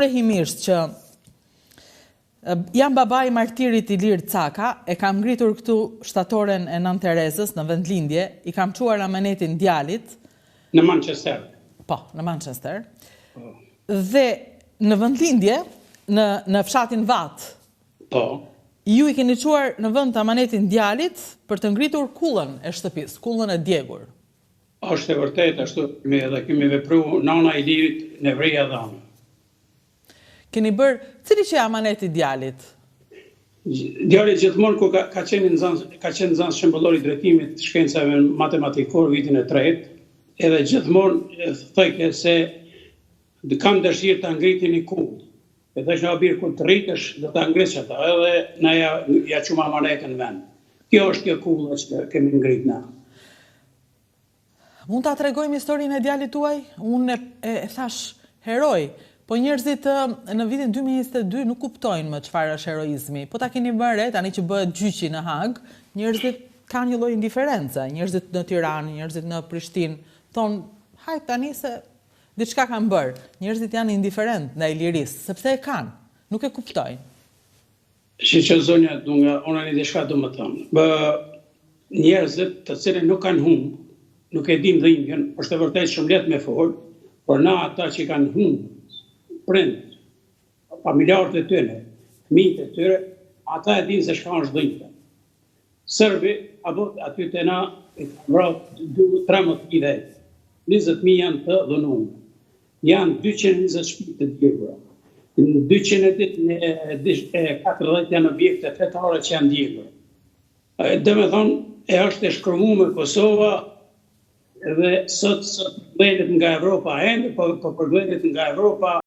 Prehimisht që jam baba i martirit Ilir Caka, e kam ngritur këtu shtatoren e Nën Terezës në vendlindje, i kam quar amanetin djalit. Në Manchester. Po, në Manchester. Dhe në vendlindje, në fshatin Vat, po, ju i keni quar në vend të amanetin djalit për të ngritur kullën e shtëpis, kullën e djegur. Është e vërtet, ashtu edhe kemi vepruar nana e Ilirit në Vreja Dhanë. Keni bërë, cili që e amaneti djalit? Djalit gjithmonë ku ka qenë nxënës shembullor i drejtimit shkencave matematikor vitin e 3, edhe gjithmonë thëjke se kam dëshirë të ngritin një kullë. E dhe që birë ku të rritësh dhe të ngrisë ata, edhe na ja qumë amanetën vend. Kjo është kjo kullë që kemi ngrit na. Mund ta tregojmë historinë e djalit tuaj? Unë e thash heroj, po njerëzit në vitin 2022 nuk kuptojnë më çfarë është heroizmi. Po ta keni bërë, tani që bëhet gjyqi në Hag, njerëzit kanë një lloj indiference, njerëzit në Tiranë, njerëzit në Prishtinë, thonë, hajt tani se diçka kanë bërë. Njerëzit janë indiferent ndaj lirisë, sepse e kanë, nuk e kuptojnë. Që zonja, unë një diçka do më thëmë. Njerëzit të cilën nuk kanë humbë, nuk e dim dhimbjen, është e vërtet shumë lehtë me folë, por na ata që kanë humbë, prind, familjarët e tyre, fëmijët e tyre, ata e dinë se çka është dhimbja. Serbi, apo aty te na, e kanë vrarë 13.000 vetë. 20.000 janë të dhënuar. Janë 220 shtëpi të djegura. 240 janë objekte fetare që janë djegur. Domethënë, e është e shkërmuar Kosova, dhe sot përgledhet nga Evropa ende, po përgledhet nga Evropa